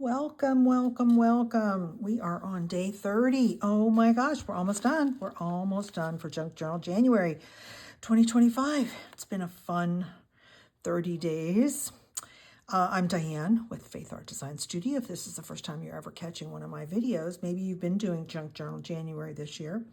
Welcome, welcome, welcome. We are on day 30. Oh my gosh, we're almost done. We're almost done for Junk Journal January 2025. It's been a fun 30 days. I'm Diane with FaithArt Design Studio. If this is the first time you're ever catching one of my videos, maybe you've been doing Junk Journal January this year.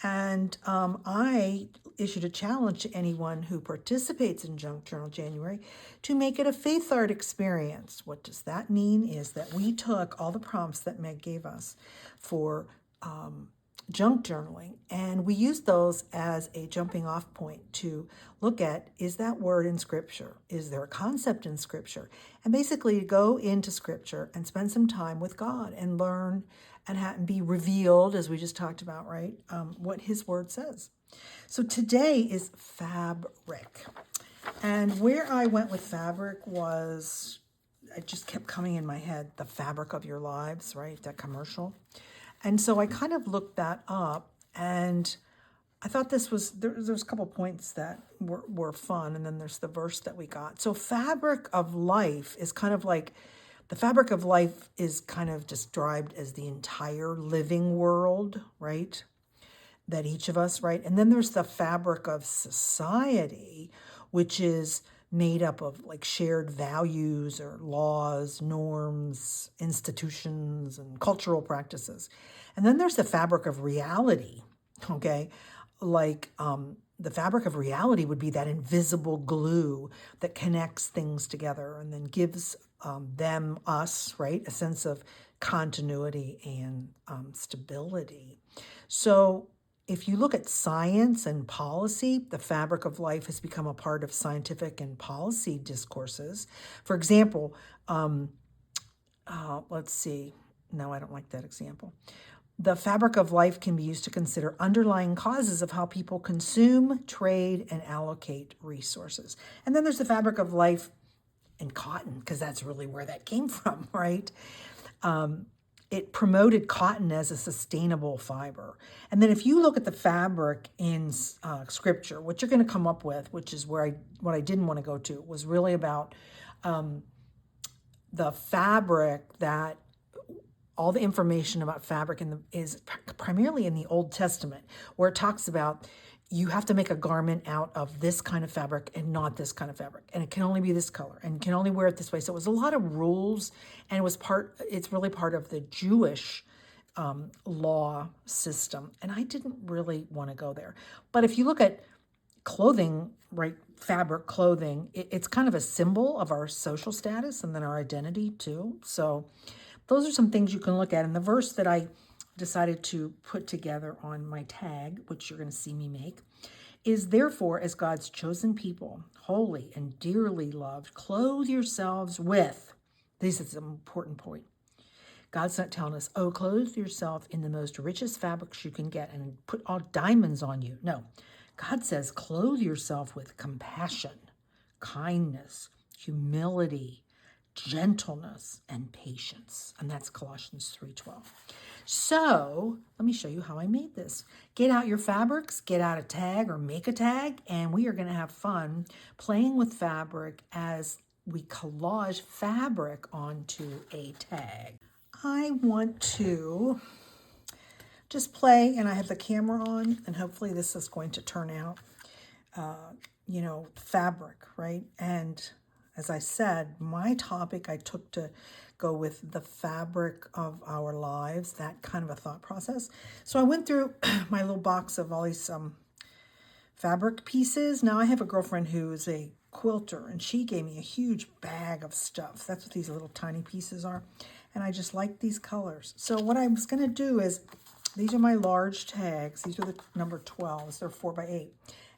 And I issued a challenge to anyone who participates in Junk Journal January to make it a FaithArt experience. What does that mean is that we took all the prompts that Meg gave us for junk journaling, and we used those as a jumping off point to look at, is that word in Scripture? Is there a concept in Scripture? And basically to go into Scripture and spend some time with God and learn and be revealed, as we just talked about, right? What His Word says. So today is fabric. And where I went with fabric was, it just kept coming in my head, the fabric of your lives, right? That commercial. And so I kind of looked that up, and I thought there's a couple points that were fun, and then there's the verse that we got. So fabric of life is kind of like, the fabric of life is kind of described as the entire living world, right? That each of us, right? And then there's the fabric of society, which is made up of like shared values or laws, norms, institutions, and cultural practices. And then there's the fabric of reality, okay? Like the fabric of reality would be that invisible glue that connects things together and then gives us, right, a sense of continuity and stability. So if you look at science and policy, the fabric of life has become a part of scientific and policy discourses. For example, let's see. No, I don't like that example. The fabric of life can be used to consider underlying causes of how people consume, trade, and allocate resources. And then there's the fabric of life in cotton, because that's really where that came from, right? It promoted cotton as a sustainable fiber. And then if you look at the fabric in Scripture, what you're going to come up with, which is what I didn't want to go to, was really about the fabric, that all the information about fabric is primarily in the Old Testament, where it talks about you have to make a garment out of this kind of fabric and not this kind of fabric. And it can only be this color and you can only wear it this way. So it was a lot of rules, and it's really part of the Jewish law system. And I didn't really want to go there. But if you look at clothing, right, fabric clothing, it's kind of a symbol of our social status and then our identity too. So those are some things you can look at. And the verse that I decided to put together on my tag, which you're going to see me make, is, therefore, as God's chosen people, holy and dearly loved, clothe yourselves with, this is an important point. God's not telling us, oh, clothe yourself in the most richest fabrics you can get and put all diamonds on you. No, God says, clothe yourself with compassion, kindness, humility, gentleness, and patience. And that's Colossians 3:12. So let me show you how I made this. Get out your fabrics, get out a tag or make a tag, and we are going to have fun playing with fabric as we collage fabric onto a tag. I want to just play, and I have the camera on, and hopefully this is going to turn out, fabric, right? And as I said, my topic I took to go with the fabric of our lives, that kind of a thought process. So I went through my little box of all these fabric pieces. Now I have a girlfriend who is a quilter, and she gave me a huge bag of stuff. That's what these little tiny pieces are. And I just like these colors. So what I was going to do is, these are my large tags. These are the number 12s. They're 4x8.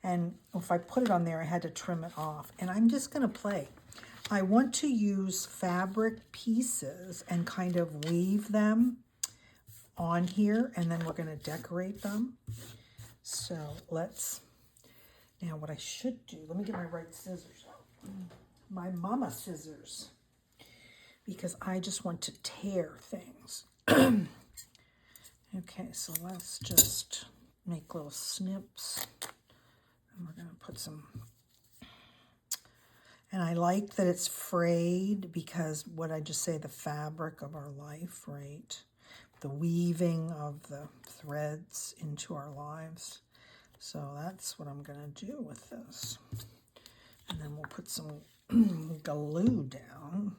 And if I put it on there, I had to trim it off. And I'm just going to play. I want to use fabric pieces and kind of weave them on here, and then we're going to decorate them. So now what I should do, let me get my right scissors out. My mama scissors, because I just want to tear things. Okay, so let's just make little snips. And we're going to put some, And I like that it's frayed because what I just say, the fabric of our life, right? The weaving of the threads into our lives. So that's what I'm going to do with this. And then we'll put some glue down.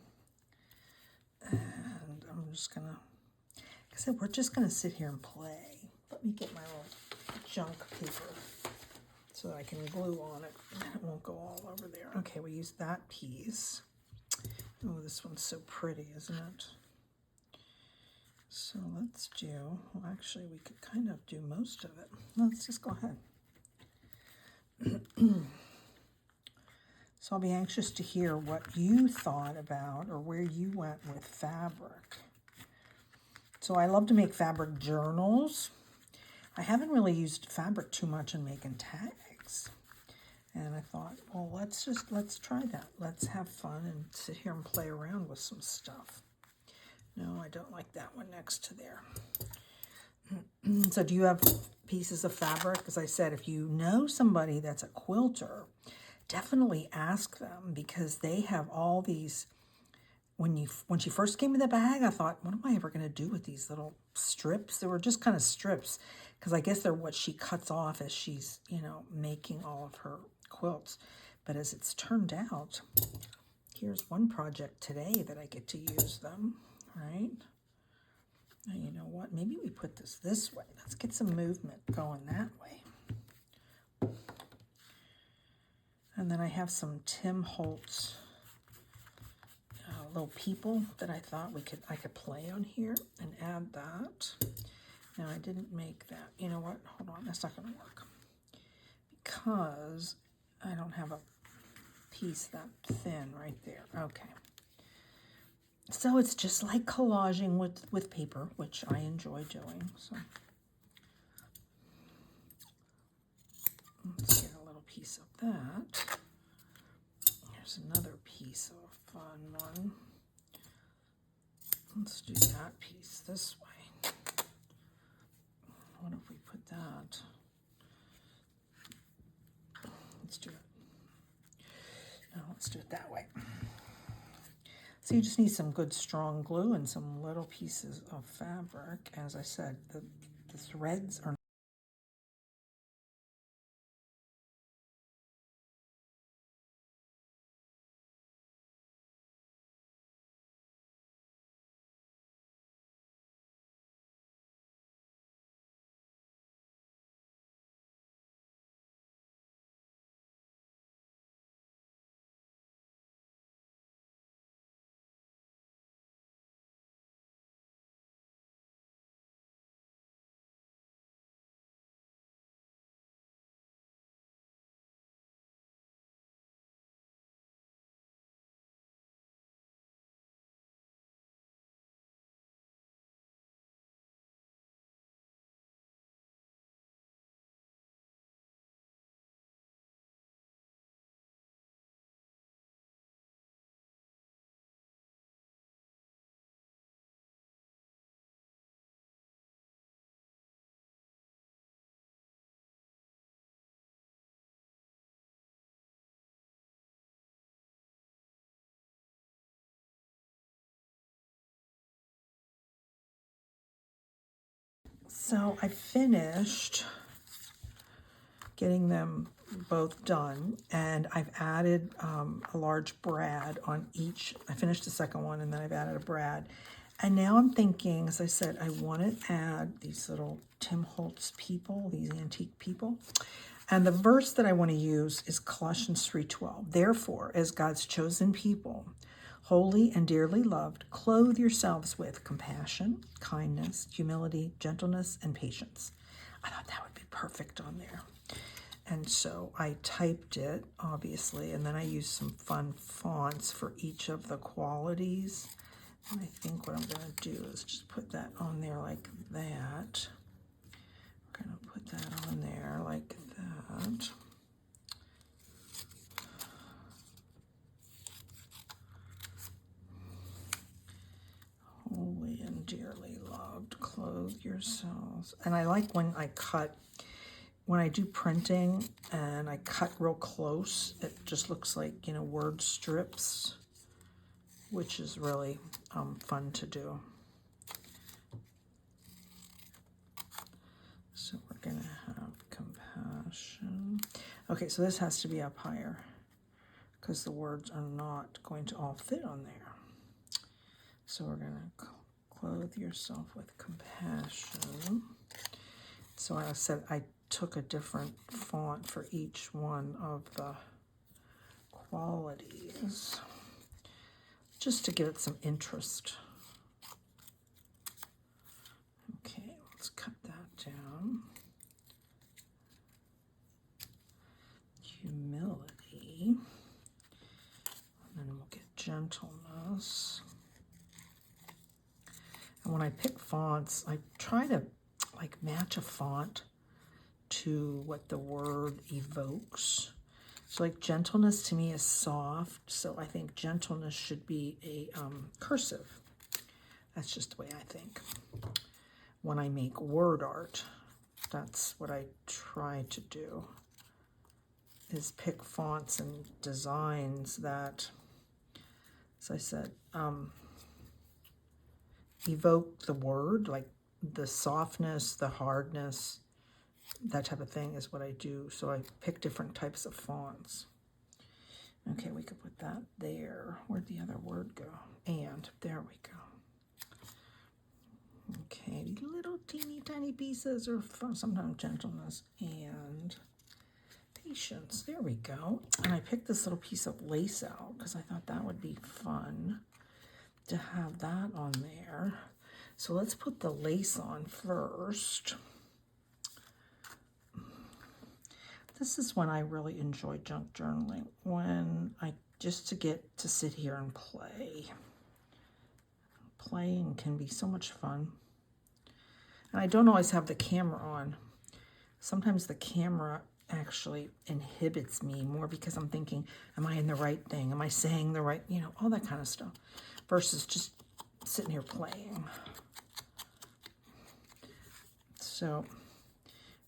And I'm just going to, like I said, we're just going to sit here and play. Let me get my little junk paper so that I can glue on it and it won't go all over there. Okay, we use that piece. Oh, this one's so pretty, isn't it? So let's do, well, actually, we could kind of do most of it. Let's just go ahead. So I'll be anxious to hear what you thought about or where you went with fabric. So I love to make fabric journals. I haven't really used fabric too much in making tags. And I thought, well, let's try that. Let's have fun and sit here and play around with some stuff. No, I don't like that one next to there. So do you have pieces of fabric? As I said, if you know somebody that's a quilter, definitely ask them because they have all these. When she first came in the bag, I thought, what am I ever going to do with these little strips? They were just kind of strips because I guess they're what she cuts off as she's, making all of her quilts. But as it's turned out, here's one project today that I get to use them, right? Now, you know what? Maybe we put this way. Let's get some movement going that way. And then I have some Tim Holtz little people that I thought I could play on here and add that. Now I didn't make that. You know what? Hold on, that's not going to work because I don't have a piece that thin right there. Okay. So it's just like collaging with paper, which I enjoy doing. So let's get a little piece of that. Here's another piece of a fun one. Let's do that piece this way. What if we put that? Let's do it. No, let's do it that way. So you just need some good strong glue and some little pieces of fabric. As I said, the threads are so I finished getting them both done, and I've added a large brad on each. I finished the second one, and then I've added a brad. And now I'm thinking, as I said, I want to add these little Tim Holtz people, these antique people. And the verse that I want to use is Colossians 3:12. Therefore, as God's chosen people, holy and dearly loved, clothe yourselves with compassion, kindness, humility, gentleness, and patience. I thought that would be perfect on there. And so I typed it, obviously, and then I used some fun fonts for each of the qualities. And I think what I'm going to do is just put that on there like that. I'm going to put that on there like that. Holy and dearly loved, clothe yourselves. And I like when I cut when I do printing and I cut real close, it just looks like, you know, word strips, which is really fun to do. So we're going to have compassion. Okay, so this has to be up higher because the words are not going to all fit on there. So we're going to clothe yourself with compassion. So I said I took a different font for each one of the qualities, just to give it some interest. Okay, let's cut that down. Humility. And then we'll get gentleness. And when I pick fonts, I try to like match a font to what the word evokes. So like gentleness to me is soft, so I think gentleness should be a cursive. That's just the way I think. When I make word art, that's what I try to do, is pick fonts and designs that, as I said, evoke the word, like the softness, the hardness, that type of thing is what I do. So I pick different types of fonts. Okay, we could put that there. Where'd the other word go? And, there we go. Okay, these little teeny tiny pieces are from sometimes gentleness and patience. There we go. And I picked this little piece of lace out because I thought that would be fun to have that on there. So let's put the lace on first. This is when I really enjoy junk journaling, when I just to get to sit here and play. Playing can be so much fun. And I don't always have the camera on. Sometimes the camera actually inhibits me more because I'm thinking, am I in the right thing? Am I saying the right, you know, all that kind of stuff, versus just sitting here playing. So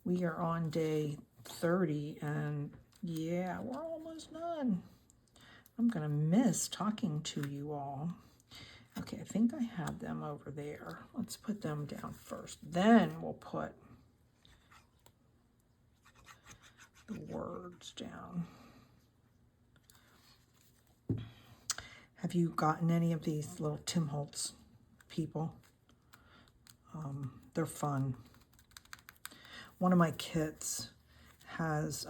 we are on day 30, and yeah, we're almost done. I'm gonna miss talking to you all. Okay, I think I have them over there. Let's put them down first. Then we'll put the words down. Have you gotten any of these little Tim Holtz people? They're fun. One of my kits has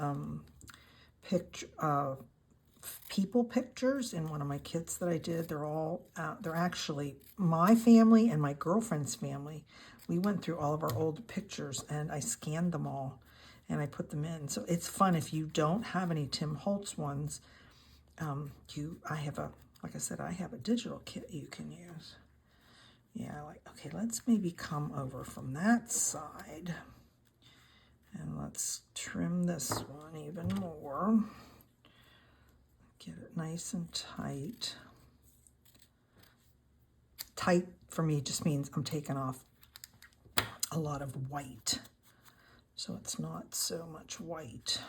people pictures in one of my kits that I did. They're all they're actually my family and my girlfriend's family. We went through all of our old pictures and I scanned them all and I put them in. So it's fun. If you don't have any Tim Holtz ones, I have a digital kit you can use. Yeah, like, okay, let's maybe come over from that side and let's trim this one even more. Get it nice and tight. Tight for me just means I'm taking off a lot of white, so it's not so much white.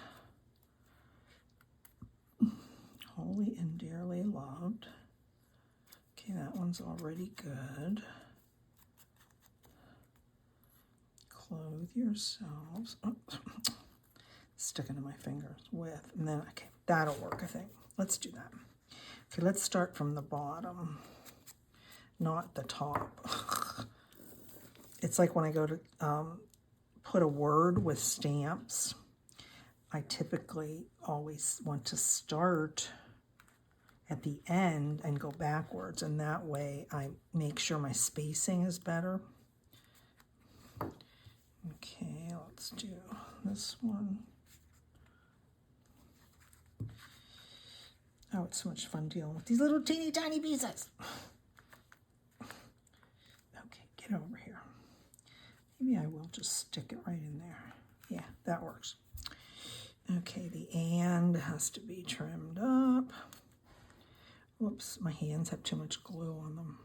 Holy and dearly loved. Okay, that one's already good. Clothe yourselves. Oh, sticking to my fingers with, and then, okay, that'll work, I think. Let's do that. Okay, let's start from the bottom, not the top. It's like when I go to put a word with stamps, I typically always want to start at the end and go backwards, and that way I make sure my spacing is better. Okay, let's do this one. Oh, it's so much fun dealing with these little teeny tiny pieces. Okay, get over here. Maybe I will just stick it right in there. Yeah, that works. Okay, the and has to be trimmed up. Whoops, my hands have too much glue on them.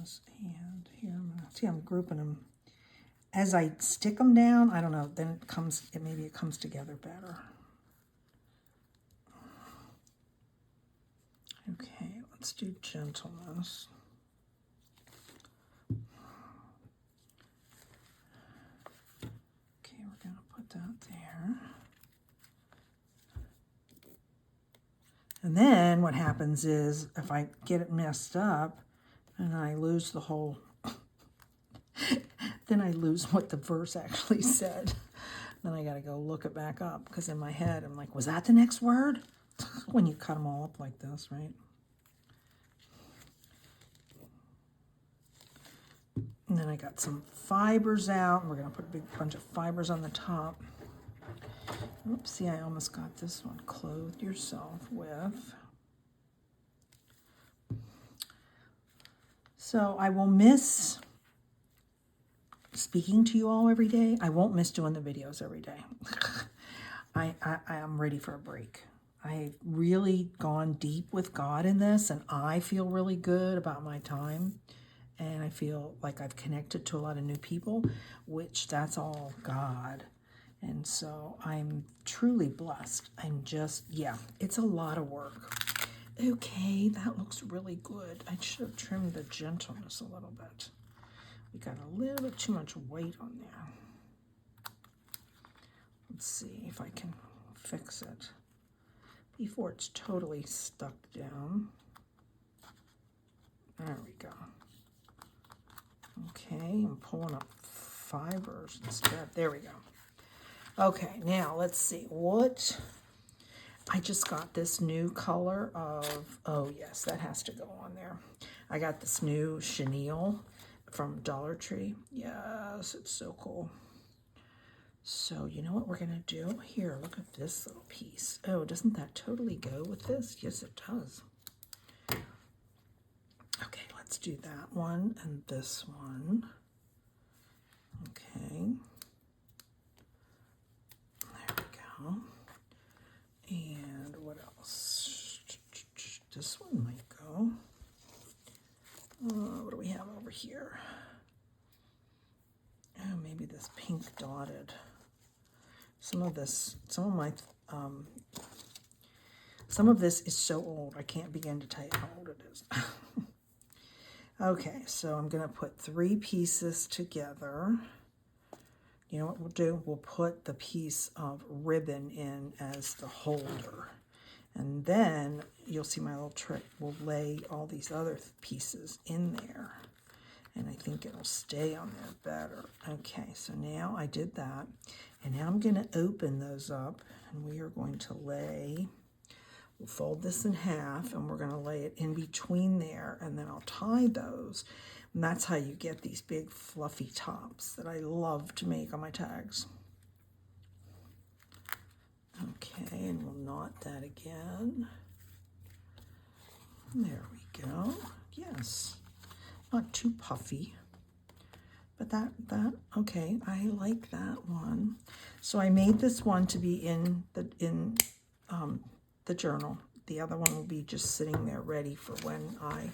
those. And here, I'm grouping them. As I stick them down, I don't know, then maybe it comes together better. Okay, let's do gentleness. Okay, we're going to put that there. And then what happens is if I get it messed up and I lose the whole, then I lose what the verse actually said. Then I got to go look it back up because in my head I'm like, was that the next word? When you cut them all up like this, right? And then I got some fibers out. And we're going to put a big bunch of fibers on the top. Oops, see, I almost got this one. Clothe yourself with. So I will miss speaking to you all every day. I won't miss doing the videos every day. I am ready for a break. I've really gone deep with God in this, and I feel really good about my time. And I feel like I've connected to a lot of new people, which that's all God. And so I'm truly blessed. Yeah, it's a lot of work. Okay, that looks really good. I should have trimmed the gentleness a little bit. We got a little bit too much weight on there. Let's see if I can fix it before it's totally stuck down. There we go. Okay, I'm pulling up fibers instead. There we go. Okay, now let's see what. I just got this new color of, oh yes, that has to go on there. I got this new chenille from Dollar Tree. Yes, it's so cool. So you know what we're gonna do? Here, look at this little piece. Oh, doesn't that totally go with this? Yes, it does. Okay, let's do that one and this one. Okay. There we go. And what else? This one might go. What do we have over here? Oh, maybe this pink dotted. Some of this is so old, I can't begin to tell you how old it is. Okay, so I'm going to put 3 pieces together. You know what we'll do? We'll put the piece of ribbon in as the holder. And then you'll see my little trick. We'll lay all these other pieces in there. And I think it'll stay on there better. Okay, so now I did that. And now I'm going to open those up. And we are going to we'll fold this in half. And we're going to lay it in between there. And then I'll tie those. And that's how you get these big fluffy tops that I love to make on my tags. Okay, and we'll knot that again. There we go. Yes, not too puffy, but okay, I like that one. So I made this one to be in the journal. The other one will be just sitting there ready for when I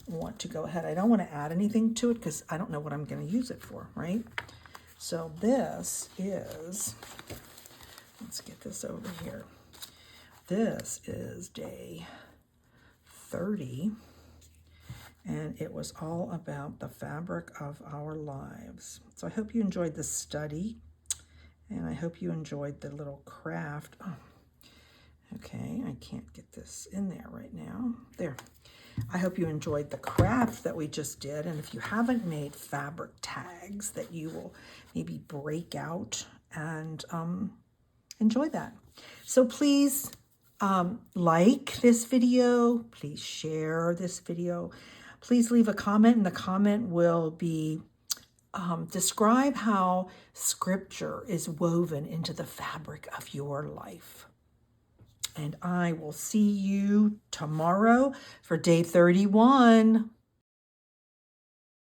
want to go ahead. I don't want to add anything to it because I don't know what I'm going to use it for, right? So this is, let's get this over here. This is day 30, and it was all about the fabric of our lives. So I hope you enjoyed the study, and I hope you enjoyed the little craft. Oh, okay, I can't get this in there right now. There. I hope you enjoyed the craft that we just did, and if you haven't made fabric tags, that you will maybe break out and enjoy that. So please like this video, please share this video, please leave a comment, and the comment will be describe how scripture is woven into the fabric of your life. And I will see you tomorrow for day 31.